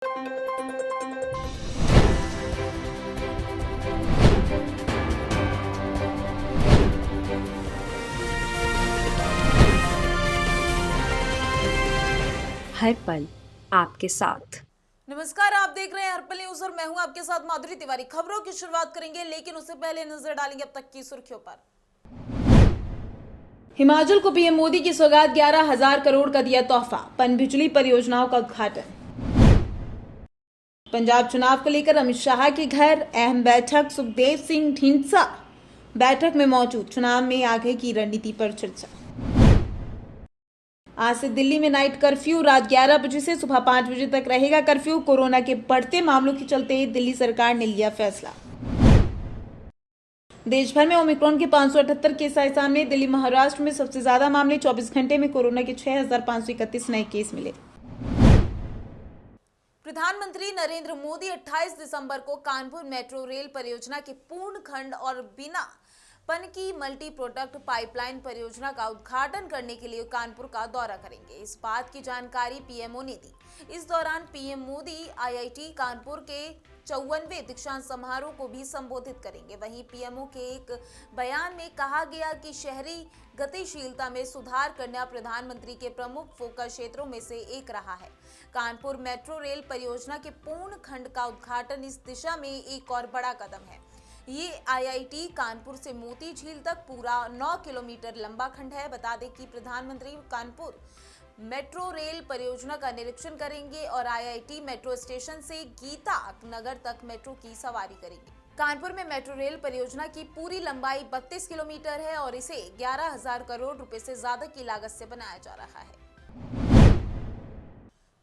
हर पल आपके साथ। नमस्कार, आप देख रहे हैं हर पल न्यूज और मैं हूं आपके साथ माधुरी तिवारी। खबरों की शुरुआत करेंगे, लेकिन उससे पहले नजर डालेंगे अब तक की सुर्खियों पर। हिमाचल को पीएम मोदी की सौगात, 11,000 करोड़ का दिया तोहफा, पनबिजली परियोजनाओं का उद्घाटन। पंजाब चुनाव को लेकर अमित शाह के घर अहम बैठक, सुखदेव सिंह ढींढसा बैठक में मौजूद, चुनाव में आगे की रणनीति पर चर्चा। आज से दिल्ली में नाइट कर्फ्यू, रात 11 बजे से सुबह 5 बजे तक रहेगा कर्फ्यू। कोरोना के बढ़ते मामलों के चलते दिल्ली सरकार ने लिया फैसला। देश भर में ओमिक्रॉन के 578 केस आए सामने। दिल्ली महाराष्ट्र में सबसे ज्यादा मामले, 24 घंटे में कोरोना के 6,531 नए केस मिले। प्रधानमंत्री नरेंद्र मोदी 28 दिसंबर को कानपुर मेट्रो रेल परियोजना के पूर्ण खंड और बिना पनकी मल्टी प्रोडक्ट पाइपलाइन परियोजना का उद्घाटन करने के लिए कानपुर का दौरा करेंगे। इस बात की जानकारी पीएमओ ने दी। इस दौरान पीएम मोदी आईआईटी कानपुर के 54वें दीक्षांत समारोह को भी संबोधित करेंगे। वहीं पीएमओ के एक बयान में कहा गया कि शहरी गतिशीलता में सुधार करना प्रधानमंत्री के प्रमुख फोकस क्षेत्रों में से एक रहा है। कानपुर मेट्रो रेल परियोजना के पूर्ण खंड का उद्घाटन इस दिशा में एक और बड़ा कदम है। ये आईआईटी कानपुर से मोती झील तक पूरा 9 किलोमीटर लंबा खंड है। बता दें कि प्रधानमंत्री कानपुर मेट्रो रेल परियोजना का निरीक्षण करेंगे और आईआईटी मेट्रो स्टेशन से गीता नगर तक मेट्रो की सवारी करेंगे। कानपुर में मेट्रो रेल परियोजना की पूरी लंबाई 32 किलोमीटर है और इसे 11,000 करोड़ रुपए से ज्यादा की लागत से बनाया जा रहा है।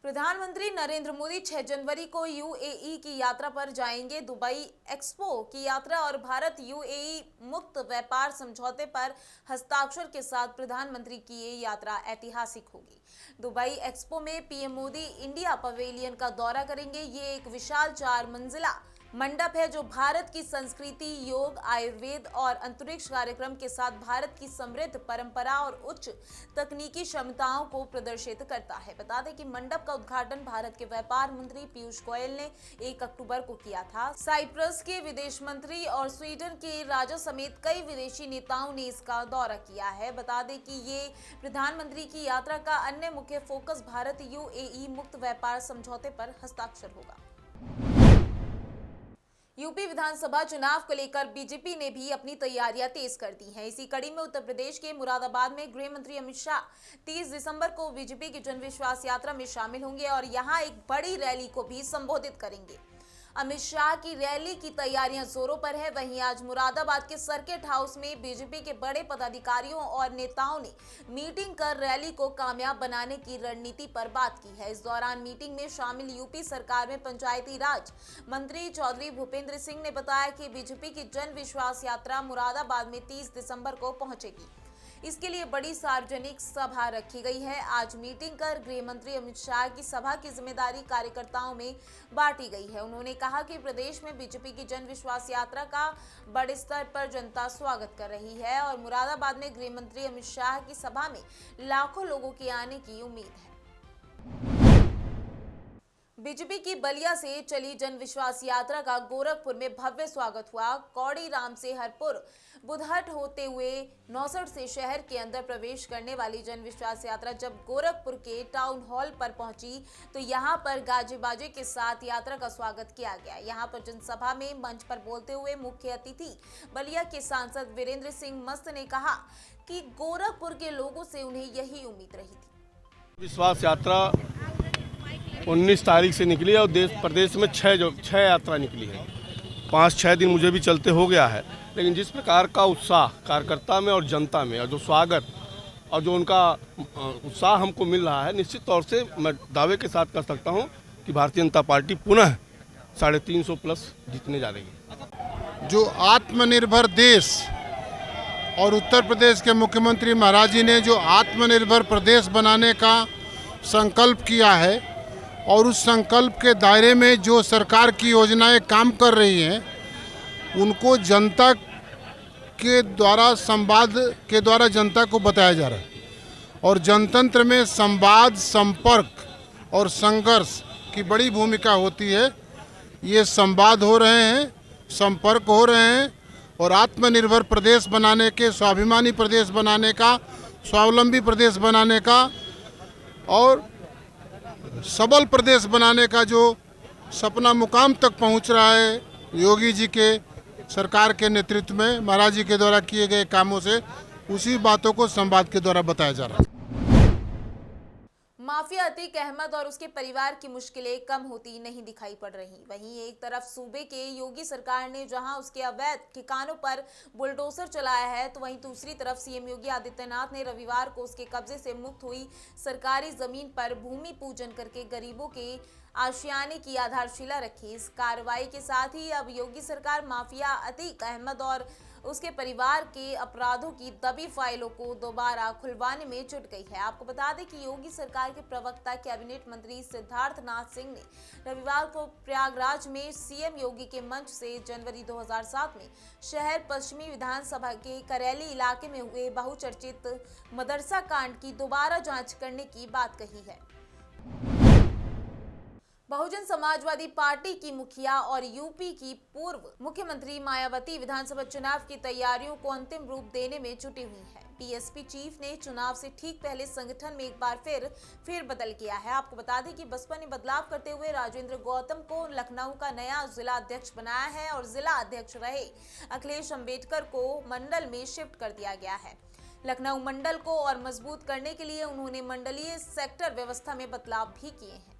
प्रधानमंत्री नरेंद्र मोदी 6 जनवरी को यूएई की यात्रा पर जाएंगे। दुबई एक्सपो की यात्रा और भारत यूएई मुक्त व्यापार समझौते पर हस्ताक्षर के साथ प्रधानमंत्री की ये यात्रा ऐतिहासिक होगी। दुबई एक्सपो में पीएम मोदी इंडिया पवेलियन का दौरा करेंगे। ये एक विशाल 4 मंजिला मंडप है जो भारत की संस्कृति, योग, आयुर्वेद और अंतरिक्ष कार्यक्रम के साथ भारत की समृद्ध परंपरा और उच्च तकनीकी क्षमताओं को प्रदर्शित करता है। बता दें कि मंडप का उद्घाटन भारत के व्यापार मंत्री पीयूष गोयल ने 1 अक्टूबर को किया था। साइप्रस के विदेश मंत्री और स्वीडन के राजा समेत कई विदेशी नेताओं ने इसका दौरा किया है। बता दें कि ये प्रधानमंत्री की यात्रा का अन्य मुख्य फोकस भारत यूएई मुक्त व्यापार समझौते पर हस्ताक्षर होगा। यूपी विधानसभा चुनाव को लेकर बीजेपी ने भी अपनी तैयारियां तेज कर दी हैं। इसी कड़ी में उत्तर प्रदेश के मुरादाबाद में गृह मंत्री अमित शाह 30 दिसंबर को बीजेपी की जन विश्वास यात्रा में शामिल होंगे और यहां एक बड़ी रैली को भी संबोधित करेंगे। अमित शाह की रैली की तैयारियां जोरों पर है। वहीं आज मुरादाबाद के सर्किट हाउस में बीजेपी के बड़े पदाधिकारियों और नेताओं ने मीटिंग कर रैली को कामयाब बनाने की रणनीति पर बात की है। इस दौरान मीटिंग में शामिल यूपी सरकार में पंचायती राज मंत्री चौधरी भूपेंद्र सिंह ने बताया कि बीजेपी की जन विश्वास यात्रा मुरादाबाद में 30 दिसंबर को पहुंचेगी। इसके लिए बड़ी सार्वजनिक सभा रखी गई है। आज मीटिंग कर गृह मंत्री अमित शाह की सभा की जिम्मेदारी कार्यकर्ताओं में बांटी गई है। उन्होंने कहा कि प्रदेश में बीजेपी की जन विश्वास यात्रा का बड़े स्तर पर जनता स्वागत कर रही है और मुरादाबाद में गृह मंत्री अमित शाह की सभा में लाखों लोगों के आने की उम्मीद है। बीजेपी की बलिया से चली जन विश्वास यात्रा का गोरखपुर में भव्य स्वागत हुआ। कौड़ी राम से हरपुर बुधहट होते हुए 69 से शहर के अंदर प्रवेश करने वाली जन विश्वास यात्रा जब गोरखपुर के टाउन हॉल पर पहुंची तो यहां पर गाजे बाजे के साथ यात्रा का स्वागत किया गया। यहां पर जनसभा में मंच पर बोलते हुए मुख्य अतिथि बलिया के सांसद वीरेंद्र सिंह मस्त ने कहा कि गोरखपुर के लोगों से उन्हें यही उम्मीद रही थी। विश्वास यात्रा 19 तारीख से निकली है और देश प्रदेश में 6 यात्रा निकली है। 5-6 दिन मुझे भी चलते हो गया है, लेकिन जिस प्रकार का उत्साह कार्यकर्ता में और जनता में और जो स्वागत और जो उनका उत्साह हमको मिल रहा है, निश्चित तौर से मैं दावे के साथ कर सकता हूं कि भारतीय जनता पार्टी पुनः 350 प्लस जीतने जा रही है। जो आत्मनिर्भर देश और उत्तर प्रदेश के मुख्यमंत्री महाराज जी ने जो आत्मनिर्भर प्रदेश बनाने का संकल्प किया है और उस संकल्प के दायरे में जो सरकार की योजनाएं काम कर रही हैं उनको जनता के द्वारा संवाद के द्वारा जनता को बताया जा रहा है। और जनतंत्र में संवाद, संपर्क और संघर्ष की बड़ी भूमिका होती है। ये संवाद हो रहे हैं, संपर्क हो रहे हैं और आत्मनिर्भर प्रदेश बनाने के, स्वाभिमानी प्रदेश बनाने का, स्वावलंबी प्रदेश बनाने का और सबल प्रदेश बनाने का जो सपना मुकाम तक पहुंच रहा है, योगी जी के सरकार के नेतृत्व में, महाराज जी के द्वारा किए गए कामों से, उसी बातों को संवाद के द्वारा बताया जा रहा है। माफिया अतीक अहमद और उसके परिवार की मुश्किलें कम होती नहीं दिखाई पड़ रही। वहीं एक तरफ सूबे के योगी सरकार ने जहां उसके अवैध ठिकानों पर बुलडोजर चलाया है, तो वहीं दूसरी तरफ सीएम योगी आदित्यनाथ ने रविवार को उसके कब्जे से मुक्त हुई सरकारी जमीन पर भूमि पूजन करके गरीबों के आशियाने की आधारशिला रखी। इस कार्रवाई के साथ ही अब योगी सरकार माफिया अतीक अहमद और उसके परिवार के अपराधों की दबी फाइलों को दोबारा खुलवाने में जुट गई है। आपको बता दें कि योगी सरकार के प्रवक्ता कैबिनेट मंत्री सिद्धार्थ नाथ सिंह ने रविवार को प्रयागराज में सीएम योगी के मंच से जनवरी 2007 में शहर पश्चिमी विधानसभा के करेली इलाके में हुए बहुचर्चित मदरसा कांड की दोबारा जांच करने की बात कही है। बहुजन समाजवादी पार्टी की मुखिया और यूपी की पूर्व मुख्यमंत्री मायावती विधानसभा चुनाव की तैयारियों को अंतिम रूप देने में जुटी हुई है। बीएसपी चीफ ने चुनाव से ठीक पहले संगठन में एक बार फिर बदल किया है। आपको बता दें कि बसपा ने बदलाव करते हुए राजेंद्र गौतम को लखनऊ का नया जिला अध्यक्ष बनाया है और जिला अध्यक्ष रहे अखिलेश अम्बेडकर को मंडल में शिफ्ट कर दिया गया है। लखनऊ मंडल को और मजबूत करने के लिए उन्होंने मंडलीय सेक्टर व्यवस्था में बदलाव भी किए हैं।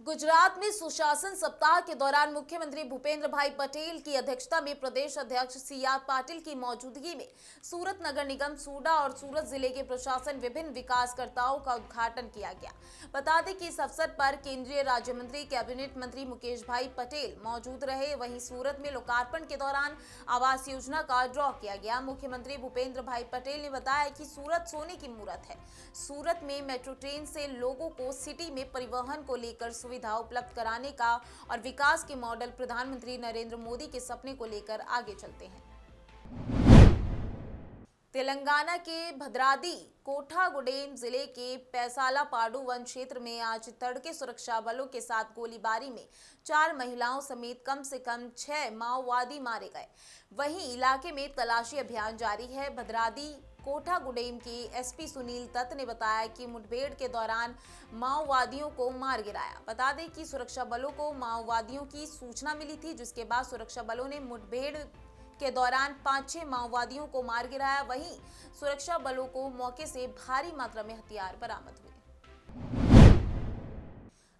गुजरात में सुशासन सप्ताह के दौरान मुख्यमंत्री भूपेंद्र भाई पटेल की अध्यक्षता में प्रदेश अध्यक्ष सी.आर. पाटिल की मौजूदगी में सूरत नगर निगम सूडा और सूरत जिले के प्रशासन विभिन्न विकासकर्ताओं का उद्घाटन किया गया। बता दें कि इस अवसर पर केंद्रीय राज्य मंत्री कैबिनेट मंत्री मुकेश भाई पटेल मौजूद रहे। वहीं सूरत में लोकार्पण के दौरान आवास योजना का ड्रॉ किया गया। मुख्यमंत्री भूपेंद्र भाई पटेल ने बताया कि सूरत सोने की मूरत है। सूरत में मेट्रो ट्रेन से लोगों को सिटी में परिवहन को लेकर सुविधा उपलब्ध कराने का और विकास के मॉडल प्रधानमंत्री नरेंद्र मोदी के सपने को लेकर आगे चलते हैं। तेलंगाना के भद्राद्री कोठागुडेम जिले के पैसालापाडू वन क्षेत्र में आज तड़के सुरक्षा बलों के साथ गोलीबारी में 4 महिलाओं समेत कम से कम 6 माओवादी मारे गए। वहीं इलाके में तलाशी अभियान जारी है। भद्राद्री कोठागुडेम के एसपी सुनील दत्त ने बताया कि मुठभेड़ के दौरान माओवादियों को मार गिराया। बता दें कि सुरक्षा बलों को माओवादियों की सूचना मिली थी, जिसके बाद सुरक्षा बलों ने मुठभेड़ के दौरान 5-6 माओवादियों को मार गिराया। वहीं सुरक्षा बलों को मौके से भारी मात्रा में हथियार बरामद हुए।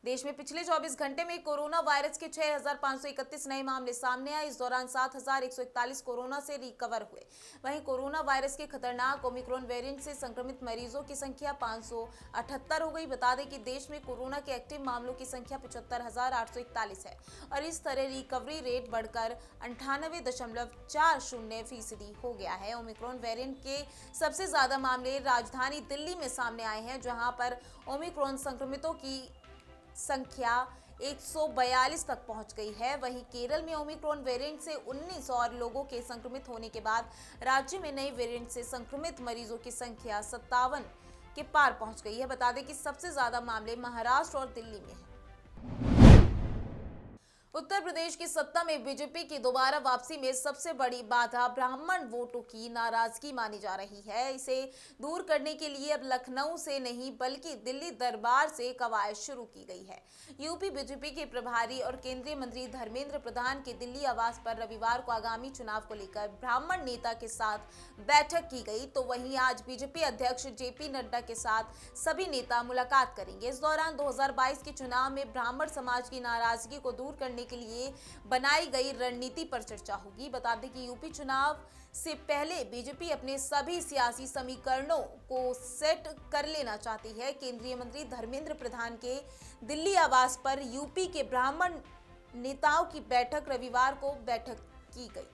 देश में पिछले 24 घंटे में कोरोना वायरस के 6,531 नए मामले सामने आए। इस दौरान 7,141 कोरोना से रिकवर हुए। वहीं कोरोना वायरस के खतरनाक ओमिक्रॉन वेरिएंट से संक्रमित मरीजों की संख्या 578 हो गई। बता दें कि देश में कोरोना के एक्टिव मामलों की संख्या 75,841 है और इस तरह रिकवरी रेट बढ़कर 98.40% हो गया है। ओमिक्रॉन वेरिएंट के सबसे ज्यादा मामले राजधानी दिल्ली में सामने आए हैं, जहां पर ओमिक्रॉन संक्रमितों की संख्या 142 तक पहुंच गई है। वहीं केरल में ओमिक्रॉन वेरिएंट से 19 और लोगों के संक्रमित होने के बाद राज्य में नए वेरिएंट से संक्रमित मरीजों की संख्या 57 के पार पहुंच गई है। बता दें कि सबसे ज्यादा मामले महाराष्ट्र और दिल्ली में हैं। उत्तर प्रदेश की सत्ता में बीजेपी की दोबारा वापसी में सबसे बड़ी बाधा ब्राह्मण वोटों की नाराजगी मानी जा रही है। इसे दूर करने के लिए अब लखनऊ से नहीं बल्कि दिल्ली दरबार से कवायद शुरू की गई है। यूपी बीजेपी के प्रभारी और केंद्रीय मंत्री धर्मेंद्र प्रधान के दिल्ली आवास पर रविवार को आगामी चुनाव को लेकर ब्राह्मण नेता के साथ बैठक की गई, तो वहीं आज बीजेपी अध्यक्ष जेपी नड्डा के साथ सभी नेता मुलाकात करेंगे। इस दौरान 2022 के चुनाव में ब्राह्मण समाज की नाराजगी को दूर करने के लिए बनाई गई रणनीति पर चर्चा होगी। बता दें कि यूपी चुनाव से पहले बीजेपी अपने सभी सियासी समीकरणों को सेट कर लेना चाहती है। केंद्रीय मंत्री धर्मेंद्र प्रधान के दिल्ली आवास पर यूपी के ब्राह्मण नेताओं की बैठक रविवार को बैठक की गई।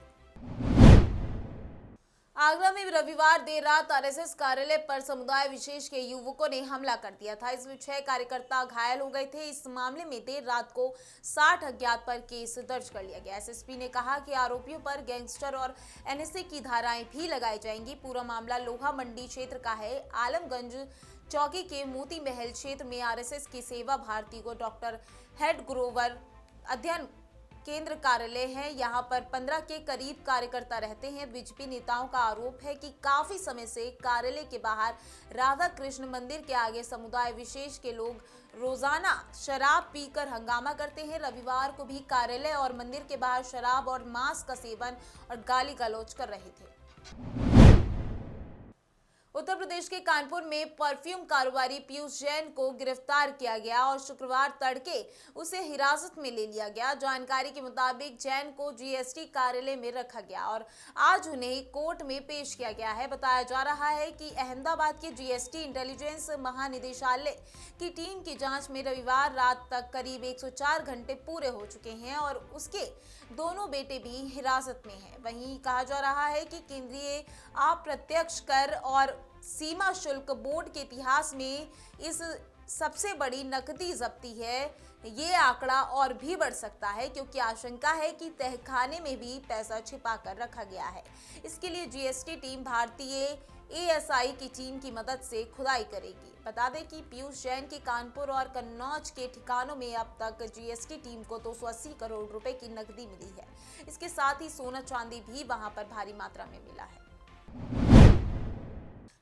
आगरा में रविवार देर रात आरएसएस कार्यालय पर समुदाय विशेष के युवकों ने हमला कर दिया था। इसमें 6 कार्यकर्ता घायल हो गए थे। इस मामले में देर रात को 60 अज्ञात पर केस दर्ज कर लिया गया। एसएसपी ने कहा कि आरोपियों पर गैंगस्टर और एनएसए की धाराएं भी लगाई जाएंगी। पूरा मामला लोहा मंडी क्षेत्र का है। आलमगंज चौकी के मोती महल क्षेत्र में आरएसएस की सेवा भारती को डॉक्टर हेड ग्रोवर अध्ययन केंद्र कार्यालय है। यहाँ पर 15 के करीब कार्यकर्ता रहते हैं। बीजेपी नेताओं का आरोप है कि काफी समय से कार्यालय के बाहर राधा कृष्ण मंदिर के आगे समुदाय विशेष के लोग रोजाना शराब पीकर हंगामा करते हैं। रविवार को भी कार्यालय और मंदिर के बाहर शराब और मांस का सेवन और गाली गलौज कर रहे थे। उत्तर प्रदेश के कानपुर में परफ्यूम कारोबारी पीयूष जैन को गिरफ्तार किया गया और शुक्रवार तड़के उसे हिरासत में ले लिया गया। जानकारी के मुताबिक जैन को जीएसटी कार्यालय में रखा गया और आज उन्हें कोर्ट में पेश किया गया है। बताया जा रहा है कि अहमदाबाद के जीएसटी इंटेलिजेंस महानिदेशालय की टीम की जांच में रविवार रात तक करीब 104 घंटे पूरे हो चुके हैं और उसके दोनों बेटे भी हिरासत में हैं। वहीं कहा जा रहा है कि केंद्रीय अप्रत्यक्ष कर और सीमा शुल्क बोर्ड के इतिहास में इस सबसे बड़ी नकदी जब्ती है। ये आंकड़ा और भी बढ़ सकता है क्योंकि आशंका है कि तहखाने में भी पैसा छिपा कर रखा गया है। इसके लिए जीएसटी टीम भारतीय एएसआई की टीम की मदद से खुदाई करेगी। बता दें कि पीयूष जैन के कानपुर और कन्नौज के ठिकानों में अब तक जीएसटी टीम को 280 करोड़ रुपए की नकदी मिली है। इसके साथ ही सोना चांदी भी वहां पर भारी मात्रा में मिला है।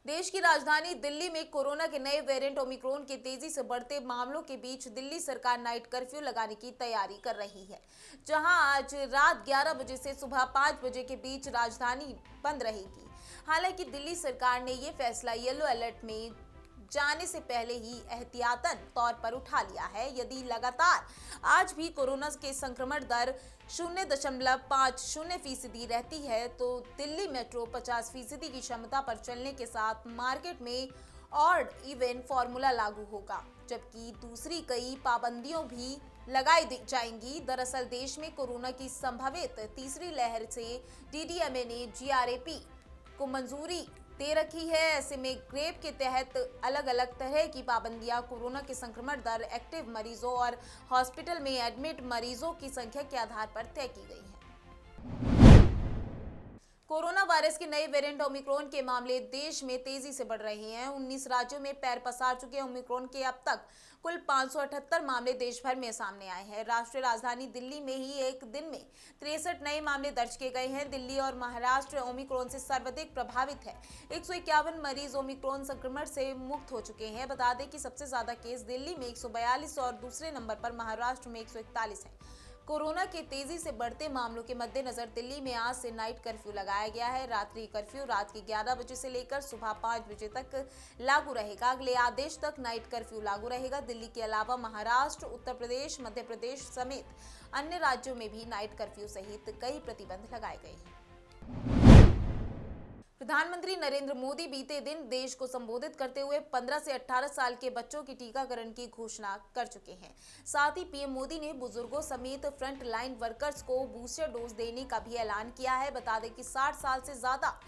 देश की राजधानी दिल्ली में कोरोना के नए वेरिएंट ओमिक्रॉन के तेजी से बढ़ते मामलों के बीच दिल्ली सरकार नाइट कर्फ्यू लगाने की तैयारी कर रही है, जहां आज रात 11 बजे से सुबह 5 बजे के बीच राजधानी बंद रहेगी। हालांकि दिल्ली सरकार ने ये फैसला येलो अलर्ट में जाने से पहले ही एहतियातन तौर पर उठा लिया है। यदि लगातार आज भी कोरोना के संक्रमण दर 0.50% रहती है तो दिल्ली मेट्रो 50% की क्षमता पर चलने के साथ मार्केट में ऑड इवन फॉर्मूला लागू होगा, जबकि दूसरी कई पाबंदियों भी लगाई जाएंगी। दरअसल देश में कोरोना की संभावित तीसरी लहर से डीडीएमए ने जीआरएपी को मंजूरी दे रखी है। ऐसे में ग्रेप के तहत अलग अलग तरह की पाबंदियां कोरोना के संक्रमण दर, एक्टिव मरीजों और हॉस्पिटल में एडमिट मरीजों की संख्या के आधार पर तय की गई है। कोरोना वायरस के नए वेरिएंट ओमिक्रॉन के मामले देश में तेजी से बढ़ रहे हैं। 19 राज्यों में पैर पसार चुके ओमिक्रॉन के अब तक कुल 578 मामले देश भर में सामने आए हैं। राष्ट्रीय राजधानी दिल्ली में ही एक दिन में 63 नए मामले दर्ज किए गए हैं। दिल्ली और महाराष्ट्र ओमिक्रॉन से सर्वाधिक प्रभावित है। 151 मरीज ओमिक्रॉन संक्रमण से मुक्त हो चुके हैं। बता दें कि सबसे ज्यादा केस दिल्ली में 142 और दूसरे नंबर पर महाराष्ट्र में 141 है। कोरोना के तेजी से बढ़ते मामलों के मद्देनजर दिल्ली में आज से नाइट कर्फ्यू लगाया गया है। रात्रि कर्फ्यू रात के 11 बजे से लेकर सुबह 5 बजे तक लागू रहेगा। अगले आदेश तक नाइट कर्फ्यू लागू रहेगा। दिल्ली के अलावा महाराष्ट्र, उत्तर प्रदेश, मध्य प्रदेश समेत अन्य राज्यों में भी नाइट कर्फ्यू सहित कई प्रतिबंध लगाए गए हैं। प्रधानमंत्री नरेंद्र मोदी बीते दिन देश को संबोधित करते हुए 15 से 18 साल के बच्चों की टीकाकरण की घोषणा कर चुके हैं। साथ ही पीएम मोदी ने बुजुर्गों समेत फ्रंट लाइन वर्कर्स को बूस्टर डोज देने का भी ऐलान किया है। बता दें कि 60 साल से ज्यादा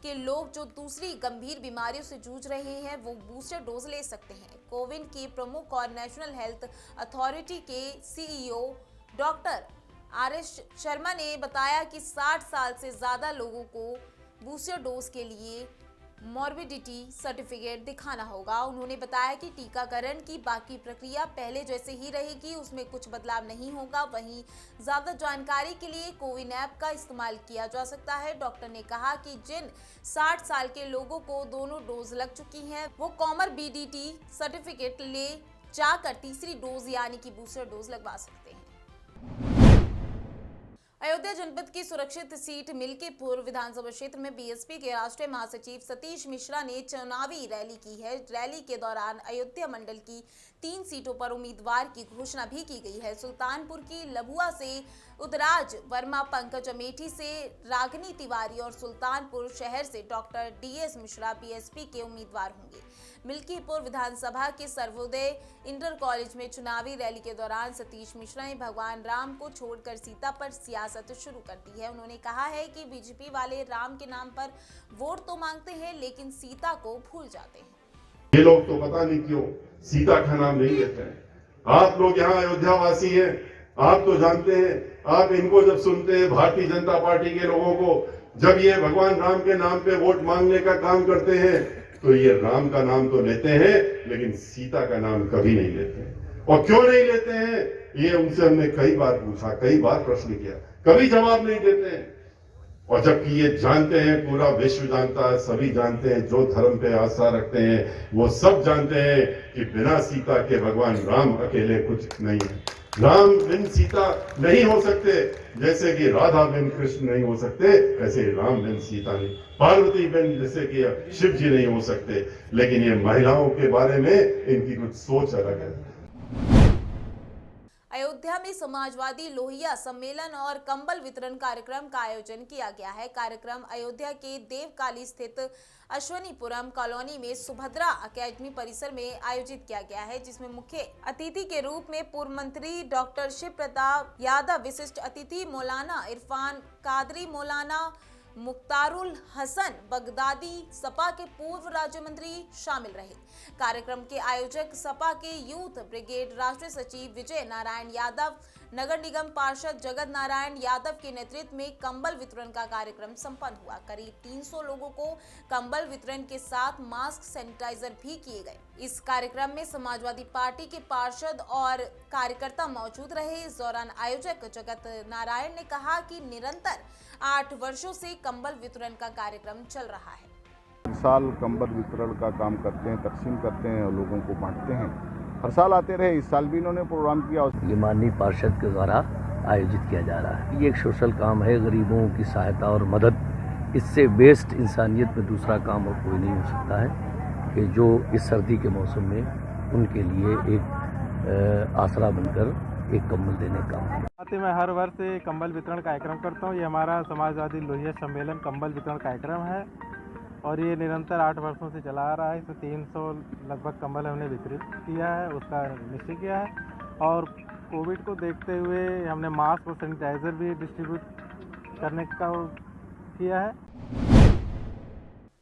के लोग जो दूसरी गंभीर बीमारियों से जूझ रहे हैं वो बूस्टर डोज ले सकते हैं। कोविन के प्रमुख और नेशनल हेल्थ अथॉरिटी के सीईओ डॉक्टर आरएस शर्मा ने बताया कि 60 साल से ज्यादा लोगों को बूस्टर डोज के लिए मॉर्बिडिटी सर्टिफिकेट दिखाना होगा। उन्होंने बताया कि टीकाकरण की बाकी प्रक्रिया पहले जैसे ही रहेगी, उसमें कुछ बदलाव नहीं होगा। वहीं ज्यादा जानकारी के लिए कोविन ऐप का इस्तेमाल किया जा सकता है। डॉक्टर ने कहा कि जिन 60 साल के लोगों को दोनों डोज लग चुकी हैं वो कॉमॉर्बिडिटी सर्टिफिकेट ले जाकर तीसरी डोज यानी कि बूस्टर डोज लगवा सकते हैं। अयोध्या जनपद की सुरक्षित सीट मिल्कीपुर विधानसभा क्षेत्र में बीएसपी के राष्ट्रीय महासचिव सतीश मिश्रा ने चुनावी रैली की है। रैली के दौरान अयोध्या मंडल की 3 सीटों पर उम्मीदवार की घोषणा भी की गई है। सुल्तानपुर की लभुआ से उदराज वर्मा, पंकज अमेठी से रागनी तिवारी और सुल्तानपुर शहर से डॉक्टर डीएस मिश्रा बीएसपी के उम्मीदवार होंगे। मिल्कीपुर विधानसभा के सर्वोदय इंटर कॉलेज में चुनावी रैली के दौरान सतीश मिश्रा ने भगवान राम को छोड़कर सीता पर सियासत शुरू कर दी है। उन्होंने कहा है कि बीजेपी वाले राम के नाम पर वोट तो मांगते हैं लेकिन सीता को भूल जाते हैं। ये लोग तो पता नहीं क्यों सीता का नाम नहीं लेते हैं। आप लोग यहाँ अयोध्या वासी हैं, आप तो जानते हैं। आप इनको जब सुनते हैं, भारतीय जनता पार्टी के लोगों को, जब ये भगवान राम के नाम पे वोट मांगने का काम करते हैं तो ये राम का नाम तो लेते हैं लेकिन सीता का नाम कभी नहीं लेते हैं। और क्यों नहीं लेते हैं ये उनसे हमने कई बार पूछा, कई बार प्रश्न किया, कभी जवाब नहीं देते हैं। और जबकि ये जानते हैं, पूरा विश्व जानता है, सभी जानते हैं, जो धर्म पे आस्था रखते हैं वो सब जानते हैं कि बिना सीता के भगवान राम अकेले कुछ नहीं है। राम बिन सीता नहीं हो सकते, जैसे कि राधा बिन कृष्ण नहीं हो सकते, ऐसे राम बिन सीता नहीं, पार्वती बिन जैसे कि शिव जी नहीं हो सकते। लेकिन ये महिलाओं के बारे में इनकी कुछ सोच अलग है। अयोध्या में समाजवादी लोहिया सम्मेलन और कंबल वितरण कार्यक्रम का आयोजन किया गया है। कार्यक्रम अयोध्या के देवकाली स्थित अश्वनीपुरम कॉलोनी में सुभद्रा अकेडमी परिसर में आयोजित किया गया है, जिसमें मुख्य अतिथि के रूप में पूर्व मंत्री डॉक्टर शिव प्रताप यादव, विशिष्ट अतिथि मौलाना इरफान कादरी, मौलाना मुख्तारुल हसन बगदादी, सपा के पूर्व राज्य मंत्री शामिल रहे। कार्यक्रम के आयोजक सपा के यूथ ब्रिगेड राष्ट्रीय सचिव विजय नारायण यादव, नगर निगम पार्षद जगत नारायण यादव के नेतृत्व में कंबल वितरण का कार्यक्रम संपन्न हुआ। करीब 300 लोगों को कंबल वितरण के साथ मास्क, सैनिटाइजर भी किए गए। इस कार्यक्रम में समाजवादी पार्टी के पार्षद और कार्यकर्ता मौजूद रहे। इस दौरान आयोजक जगत नारायण ने कहा कि निरंतर 8 वर्षों से कंबल वितरण का कार्यक्रम चल रहा है। हर साल कंबल वितरण का काम करते हैं, तकसीम करते हैं और लोगों को बांटते हैं। हर साल आते रहे, इस साल भी इन्होंने प्रोग्राम किया। ये माननीय पार्षद के द्वारा आयोजित किया जा रहा है। ये एक सोशल काम है, गरीबों की सहायता और मदद। इससे बेस्ट इंसानियत में दूसरा काम और कोई नहीं हो सकता है कि जो इस सर्दी के मौसम में उनके लिए एक आसरा बनकर एक कंबल देने का। मैं हर वर्ष कंबल वितरण कार्यक्रम करता हूँ। ये हमारा समाजवादी लोहिया सम्मेलन कंबल वितरण कार्यक्रम है और ये निरंतर 8 वर्षों से चला आ रहा है। इसमें 300 लगभग कंबल हमने वितरित किया है, उसका निश्चय किया है। और कोविड को देखते हुए हमने मास्क और सैनिटाइजर भी डिस्ट्रीब्यूट करने का किया है।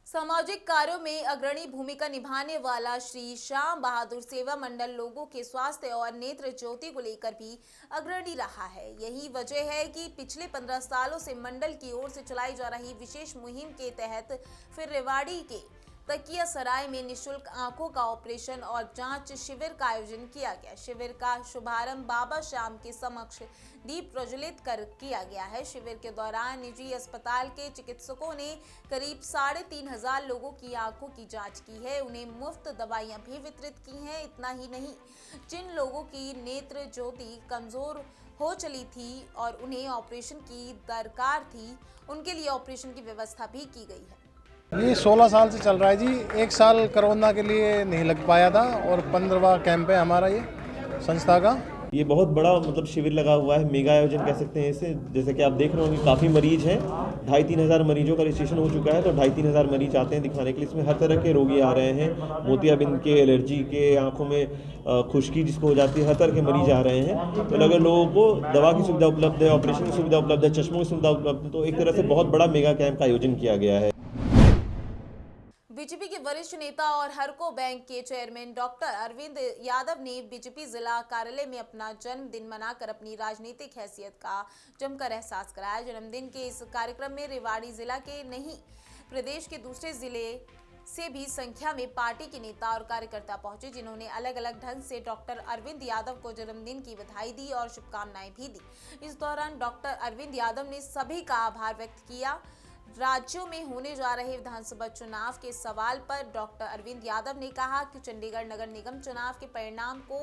सामाजिक कार्यों में अग्रणी भूमिका निभाने वाला श्री श्याम बहादुर सेवा मंडल लोगों के स्वास्थ्य और नेत्र ज्योति को लेकर भी अग्रणी रहा है। यही वजह है कि पिछले 15 सालों से मंडल की ओर से चलाई जा रही विशेष मुहिम के तहत फिर रेवाड़ी के तकिया सराय में निःशुल्क आंखों का ऑपरेशन और जांच शिविर का आयोजन किया गया। शिविर का शुभारंभ बाबा श्याम के समक्ष दीप प्रज्वलित कर किया गया है। शिविर के दौरान निजी अस्पताल के चिकित्सकों ने करीब 3,500 लोगों की आंखों की जांच की है। उन्हें मुफ्त दवाइयां भी वितरित की हैं। इतना ही नहीं, जिन लोगों की नेत्र ज्योति कमजोर हो चली थी और उन्हें ऑपरेशन की दरकार थी, उनके लिए ऑपरेशन की व्यवस्था भी की गई है। ये 16 साल से चल रहा है जी। 1 साल कोरोना के लिए नहीं लग पाया था और 15वां कैंप है हमारा ये संस्था का। ये बहुत बड़ा मतलब शिविर लगा हुआ है, मेगा आयोजन कह सकते हैं इसे। जैसे कि आप देख रहे होंगे काफ़ी मरीज हैं, 2,500-3 हज़ार मरीजों का रजिस्ट्रेशन हो चुका है। तो 2,500-3 हज़ार मरीज आते हैं दिखाने के लिए। इसमें हर तरह के रोगी आ रहे हैं, मोतियाबिंद के, एलर्जी के, आंखों में खुश्की जिसको हो जाती है, हर तरह के मरीज आ रहे हैं। तो अगर लोगों को दवा की सुविधा उपलब्ध है, ऑपरेशन की सुविधा उपलब्ध है, चश्मों की सुविधा उपलब्ध है, तो एक तरह से बहुत बड़ा मेगा कैंप का आयोजन किया गया है। बीजेपी के वरिष्ठ नेता और हरको बैंक के चेयरमैन डॉक्टर अरविंद यादव ने बीजेपी जिला कार्यालय में अपना जन्मदिन मनाकर अपनी राजनीतिक हैसियत का जमकर एहसास कराया। जन्मदिन के इस कार्यक्रम में रेवाड़ी जिला के नहीं, प्रदेश के दूसरे जिले से भी संख्या में पार्टी के नेता और कार्यकर्ता पहुंचे, जिन्होंने अलग अलग ढंग से डॉक्टर अरविंद यादव को जन्मदिन की बधाई दी और शुभकामनाएं भी दी। इस दौरान डॉक्टर अरविंद यादव ने सभी का आभार व्यक्त किया। राज्यों में होने जा रहे विधानसभा चुनाव के सवाल पर डॉक्टर अरविंद यादव ने कहा कि चंडीगढ़ नगर निगम चुनाव के परिणाम को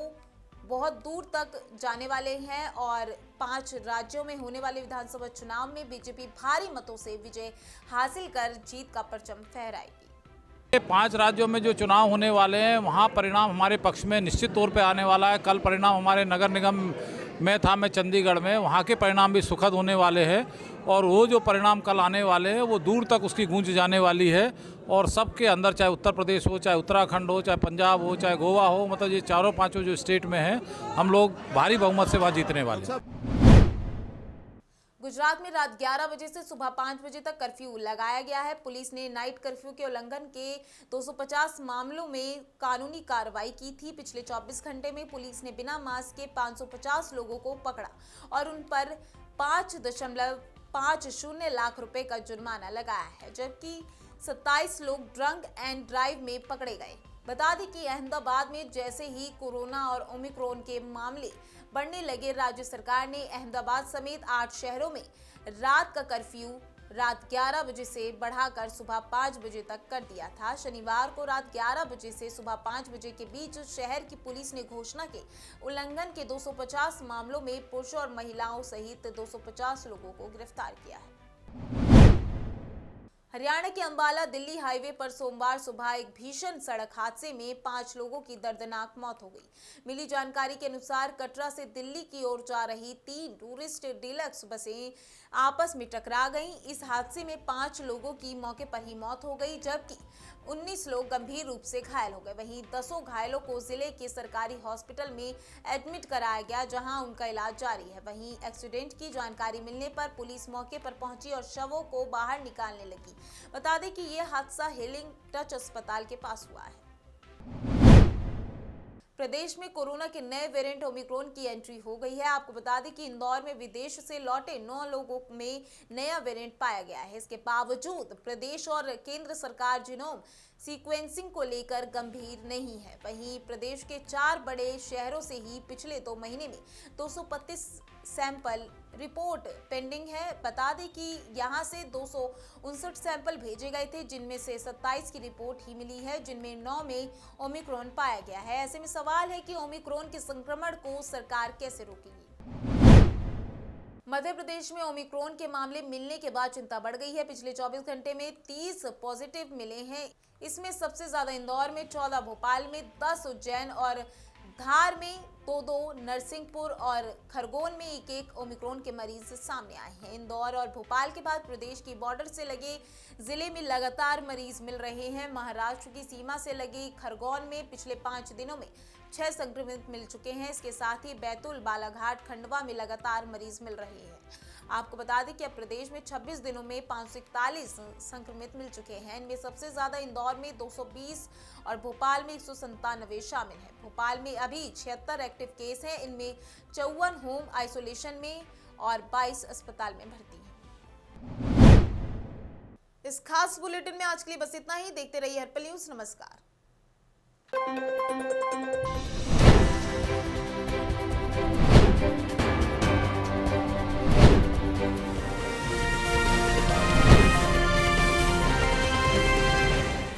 बहुत दूर तक जाने वाले हैं और 5 राज्यों में होने वाले विधानसभा चुनाव में बीजेपी भारी मतों से विजय हासिल कर जीत का परचम फहराएगी। 5 राज्यों में जो चुनाव होने वाले हैं वहाँ परिणाम हमारे पक्ष में निश्चित तौर पे आने वाला है। कल परिणाम हमारे नगर निगम में था, मैं चंडीगढ़ में, वहाँ के परिणाम भी सुखद होने वाले हैं और वो जो परिणाम कल आने वाले हैं वो दूर तक उसकी गूंज जाने वाली है। और सबके अंदर, चाहे उत्तर प्रदेश हो, चाहे उत्तराखंड हो, चाहे पंजाब हो, चाहे गोवा हो, मतलब ये 4-5 जो स्टेट में हैं, हम लोग भारी बहुमत से वहाँ जीतने वाले हैं। गुजरात में रात 11 बजे से सुबह 5 बजे तक कर्फ्यू लगाया गया है। पुलिस ने नाइट कर्फ्यू के उल्लंघन के 250 मामलों में कानूनी कार्रवाई की थी। पिछले 24 घंटे में पुलिस ने बिना मास्क के 550 लोगों को पकड़ा और उन पर 5.50 लाख रुपए का जुर्माना लगाया है, जबकि 27 लोग ड्रंक एंड ड्राइव में पकड़े गए। बता दें कि अहमदाबाद में जैसे ही कोरोना और ओमिक्रॉन के मामले बढ़ने लगे, राज्य सरकार ने अहमदाबाद समेत 8 शहरों में रात का कर्फ्यू रात 11 बजे से बढ़ाकर सुबह 5 बजे तक कर दिया था। शनिवार को रात 11 बजे से सुबह 5 बजे के बीच शहर की पुलिस ने घोषणा के उल्लंघन के 250 मामलों में पुरुष और महिलाओं सहित 250 लोगों को गिरफ्तार किया है। हरियाणा के अंबाला दिल्ली हाईवे पर सोमवार सुबह एक भीषण सड़क हादसे में 5 लोगों की दर्दनाक मौत हो गई। मिली जानकारी के अनुसार कटरा से दिल्ली की ओर जा रही 3 टूरिस्ट डीलक्स बसें आपस में टकरा गईं। इस हादसे में 5 लोगों की मौके पर ही मौत हो गई, जबकि 19 लोग गंभीर रूप से घायल हो गए। वहीं 10 घायलों को जिले के सरकारी हॉस्पिटल में एडमिट कराया गया, जहां उनका इलाज जारी है। वहीं एक्सीडेंट की जानकारी मिलने पर पुलिस मौके पर पहुंची और शवों को बाहर निकालने लगी। बता दें कि यह हादसा हीलिंग टच अस्पताल के पास हुआ है। प्रदेश में कोरोना के नए वेरिएंट ओमिक्रॉन की एंट्री हो गई है। आपको बता दें कि इंदौर में विदेश से लौटे 9 लोगों में नया वेरिएंट पाया गया है। इसके बावजूद प्रदेश और केंद्र सरकार जीनोम सीक्वेंसिंग को लेकर गंभीर नहीं है। वहीं प्रदेश के 4 बड़े शहरों से ही पिछले 2 महीने में 235 सैंपल रिपोर्ट पेंडिंग है। बता दें कि यहां से 259 सैंपल भेजे गए थे, जिनमें से 27 की रिपोर्ट ही मिली है, जिनमें 9 में ओमिक्रॉन पाया गया है। ऐसे में सवाल है कि ओमिक्रॉन के संक्रमण को सरकार कैसे रोकेगी। मध्य प्रदेश में ओमिक्रॉन के मामले मिलने के बाद चिंता बढ़ गई है। पिछले 24 घंटे में 30 पॉजिटिव मिले हैं। इसमें सबसे ज्यादा इंदौर में 14, भोपाल में 10, उज्जैन और धार में 2, नरसिंहपुर और खरगोन में 1 ओमिक्रॉन के मरीज सामने आए हैं। इंदौर और भोपाल के बाद प्रदेश की बॉर्डर से लगे जिले में लगातार मरीज मिल रहे हैं। महाराष्ट्र की सीमा से लगे खरगोन में पिछले 5 दिनों में 6 संक्रमित मिल चुके हैं। इसके साथ ही बैतूल, बालाघाट, खंडवा में लगातार मरीज मिल रहे हैं। आपको बता दें कि अब प्रदेश में 26 दिनों में 541 संक्रमित मिल चुके हैं। इनमें सबसे ज्यादा इंदौर में 220 और भोपाल में 197 शामिल हैं। भोपाल में अभी 76 एक्टिव केस हैं। इनमें 54 होम आइसोलेशन में और 22 अस्पताल में भर्ती हैं। इस खास बुलेटिन में आज के लिए बस इतना ही। देखते रहिए हर्पल न्यूज। नमस्कार।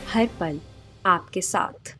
हर पल आपके साथ।